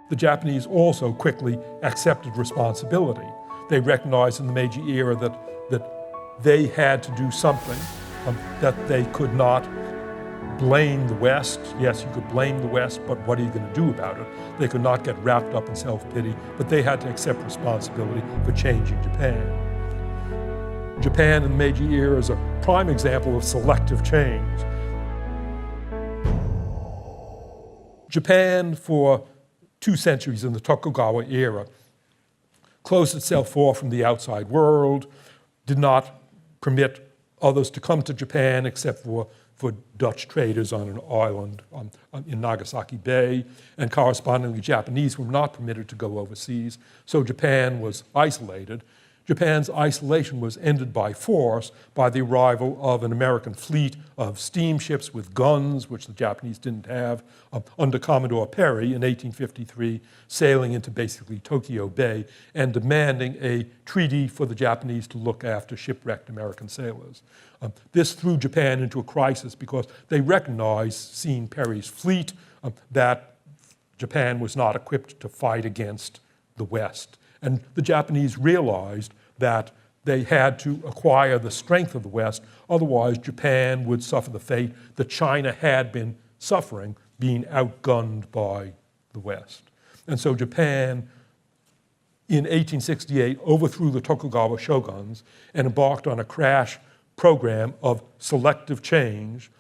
The Japanese also quickly accepted responsibility. They recognized in the Meiji era that they had to do something, that they could not blame the West. Yes, you could blame the West, but what are you going to do about it? They could not get wrapped up in self-pity, but they had to accept responsibility for changing Japan. Japan in the Meiji era is a prime example of selective change. Japan, for 2 centuries in the Tokugawa era, closed itself off from the outside world, did not permit others to come to Japan except for Dutch traders on an island in Nagasaki Bay, and correspondingly Japanese were not permitted to go overseas, so Japan was isolated. Japan's isolation was ended by force by the arrival of an American fleet of steamships with guns, which the Japanese didn't have, under Commodore Perry in 1853, sailing into basically Tokyo Bay and demanding a treaty for the Japanese to look after shipwrecked American sailors. This threw Japan into a crisis because they recognized, seeing Perry's fleet, that Japan was not equipped to fight against the West. And the Japanese realized that they had to acquire the strength of the West, otherwise Japan would suffer the fate that China had been suffering, being outgunned by the West. And so Japan, in 1868, overthrew the Tokugawa shoguns and embarked on a crash program of selective change,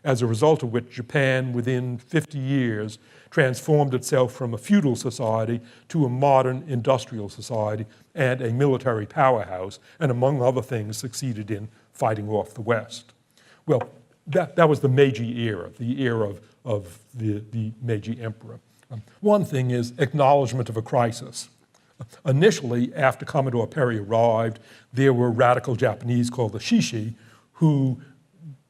as a result of which Japan, within 50 years, transformed itself from a feudal society to a modern industrial society and a military powerhouse, and among other things, succeeded in fighting off the West. Well, that was the Meiji era, the era of the Meiji emperor. One thing is acknowledgement of a crisis. Initially, after Commodore Perry arrived, there were radical Japanese called the Shishi who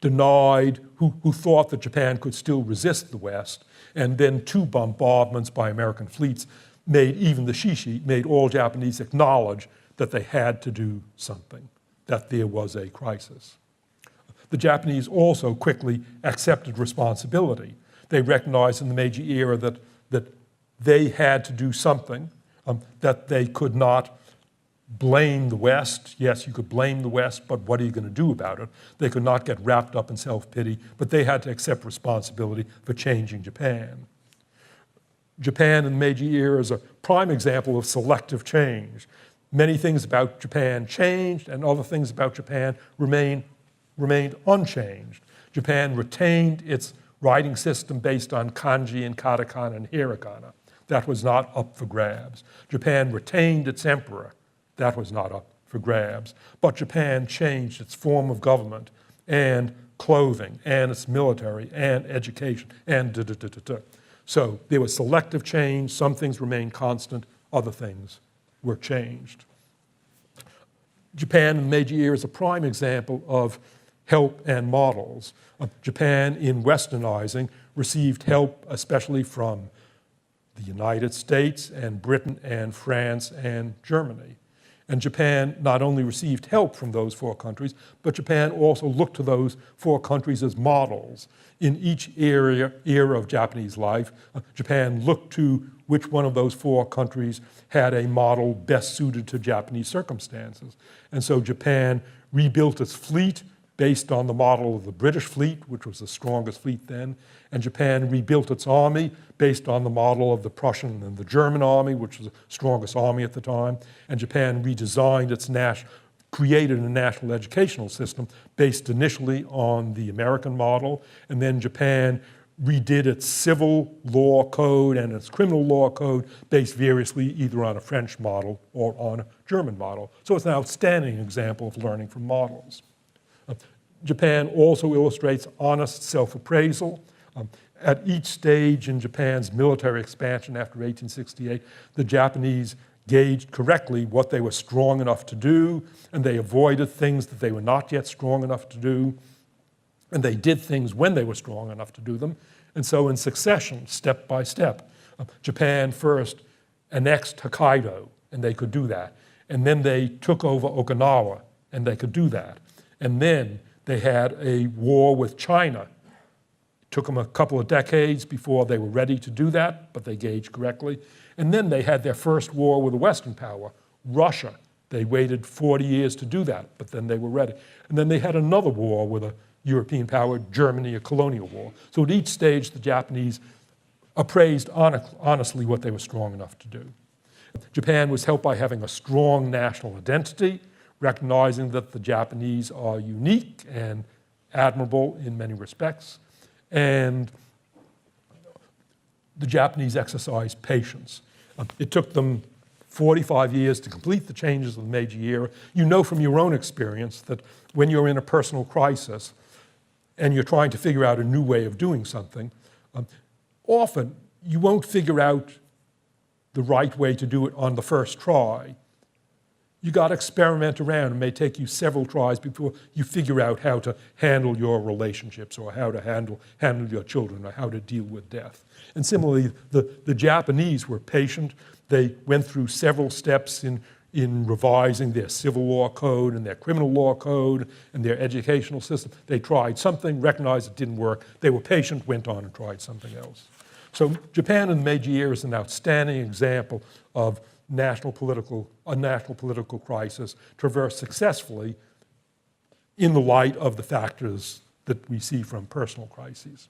thought that Japan could still resist the West, and then 2 bombardments by American fleets made even the Shishi, made all Japanese acknowledge that they had to do something, that there was a crisis. The Japanese also quickly accepted responsibility. They recognized in the Meiji era that they had to do something, that they could not blame the West. Yes, you could blame the West, but what are you going to do about it? They could not get wrapped up in self-pity, but they had to accept responsibility for changing Japan. Japan in the Meiji era is a prime example of selective change. Many things about Japan changed, and other things about Japan remained unchanged. Japan retained its writing system based on kanji and katakana and hiragana. That was not up for grabs. Japan retained its emperor. That was not up for grabs. But Japan changed its form of government and clothing and its military and education and da-da-da-da-da. So there was selective change. Some things remained constant. Other things were changed. Japan in the Meiji era is a prime example of help and models. Japan, in westernizing, received help especially from the United States and Britain and France and Germany. And Japan not only received help from those 4 countries, but Japan also looked to those 4 countries as models. In each era of Japanese life, Japan looked to which one of those 4 countries had a model best suited to Japanese circumstances. And so Japan rebuilt its fleet based on the model of the British fleet, which was the strongest fleet then, and Japan rebuilt its army based on the model of the Prussian and the German army, which was the strongest army at the time, and Japan redesigned its created a national educational system based initially on the American model, and then Japan redid its civil law code and its criminal law code based variously either on a French model or on a German model. So it's an outstanding example of learning from models. Japan also illustrates honest self-appraisal. At each stage in Japan's military expansion after 1868, the Japanese gauged correctly what they were strong enough to do, and they avoided things that they were not yet strong enough to do, and they did things when they were strong enough to do them. And so in succession, step by step, Japan first annexed Hokkaido, and they could do that. And then they took over Okinawa, and they could do that. And then they had a war with China Took them a couple of decades before they were ready to do that, but they gauged correctly. And then they had their first war with a Western power, Russia. They waited 40 years to do that, but then they were ready. And then they had another war with a European power, Germany, a colonial war. So at each stage, the Japanese appraised honestly what they were strong enough to do. Japan was helped by having a strong national identity, recognizing that the Japanese are unique and admirable in many respects. And the Japanese exercised patience. It took them 45 years to complete the changes of the Meiji era. You know from your own experience that when you're in a personal crisis and you're trying to figure out a new way of doing something, often you won't figure out the right way to do it on the first try. You got to experiment around. It may take you several tries before you figure out how to handle your relationships or how to handle your children or how to deal with death. And similarly, the Japanese were patient. They went through several steps in revising their civil law code and their criminal law code and their educational system. They tried something, recognized it didn't work. They were patient, went on and tried something else. So Japan in the Meiji era is an outstanding example of a national political crisis traversed successfully in the light of the factors that we see from personal crises.